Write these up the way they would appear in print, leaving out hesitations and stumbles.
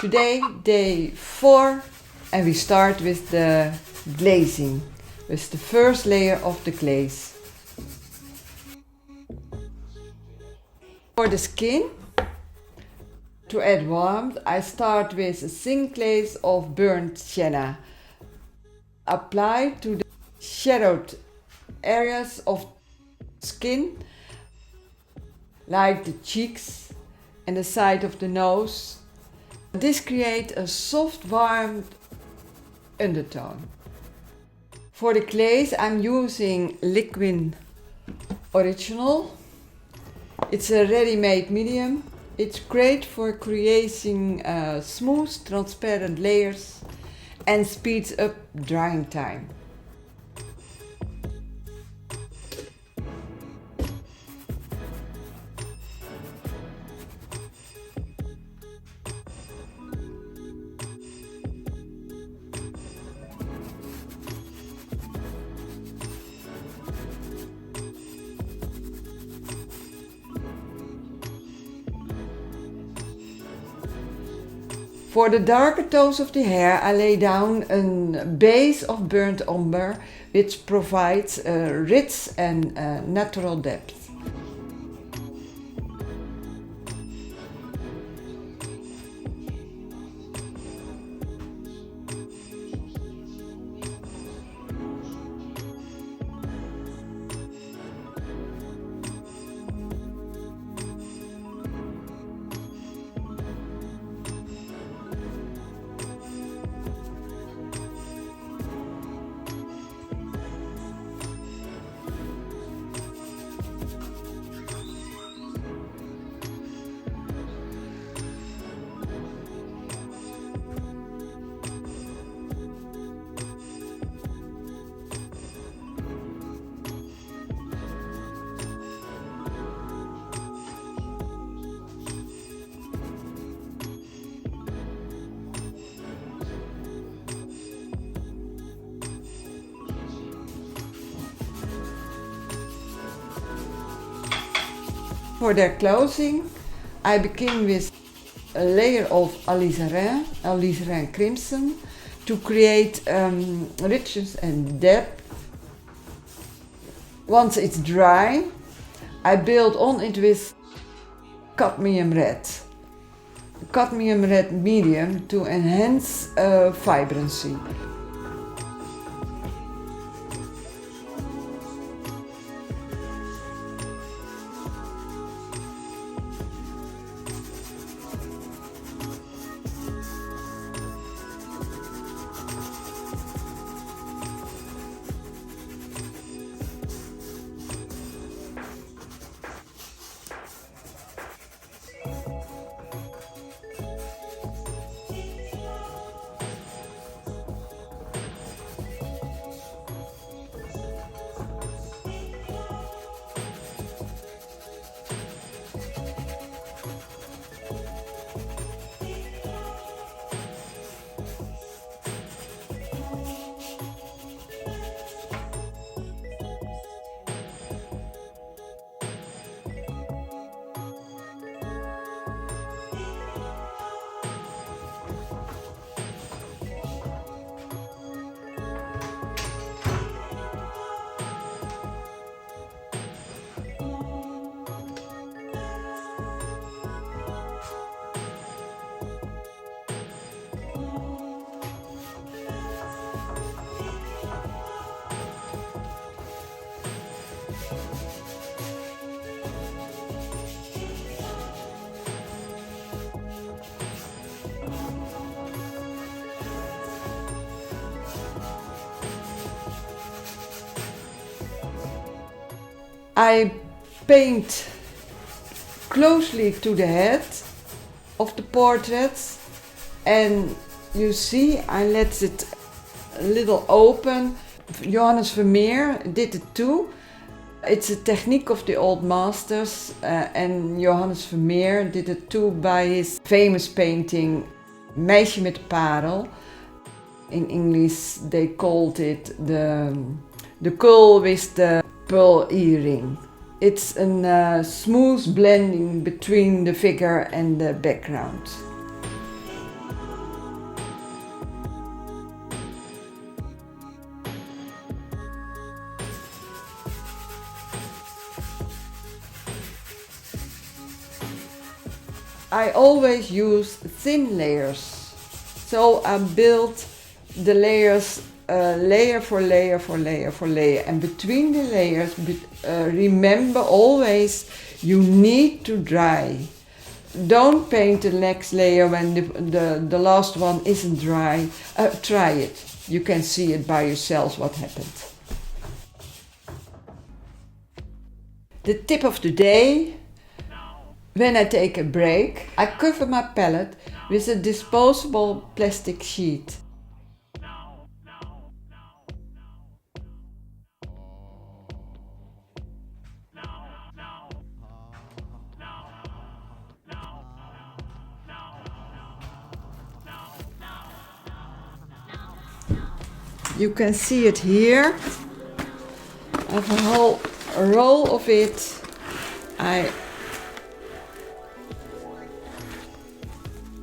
Today, day 4, and we start with the glazing, with the first layer of the glaze. For the skin, to add warmth, I start with a thin glaze of burnt sienna. Apply to the shadowed areas of skin, like the cheeks and the side of the nose. This creates a soft, warm undertone. For the glaze, I'm using Liquid Original. It's a ready-made medium. It's great for creating smooth, transparent layers and speeds up drying time. For the darker tones of the hair, I lay down a base of burnt umber, which provides a rich and natural depth. For their clothing, I begin with a layer of alizarin crimson to create richness and depth. Once it's dry, I build on it with cadmium red medium to enhance vibrancy. I paint closely to the head of the portraits, and you see I let it a little open. Johannes Vermeer did it too. It's a technique of the old masters, and Johannes Vermeer did it too by his famous painting Meisje met de Parel. In English they called it the girl with the pearl earring. It's a smooth blending between the figure and the background. I always use thin layers. So I build the layers layer for layer for layer for layer. And between the layers, remember always you need to dry. Don't paint the next layer when the last one isn't dry. Try it. You can see it by yourselves what happened. The tip of the day. When I take a break, I cover my palette with a disposable plastic sheet. You can see it here. I have a whole roll of it. I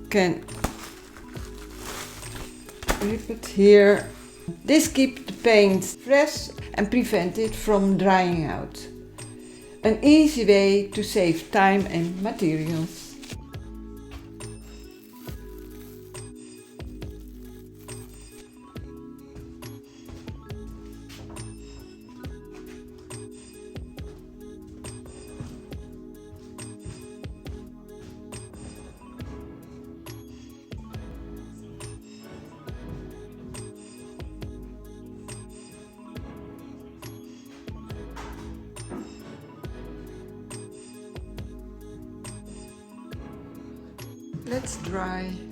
can grip it here. This keeps the paint fresh and prevents it from drying out. An easy way to save time and materials. Let's dry.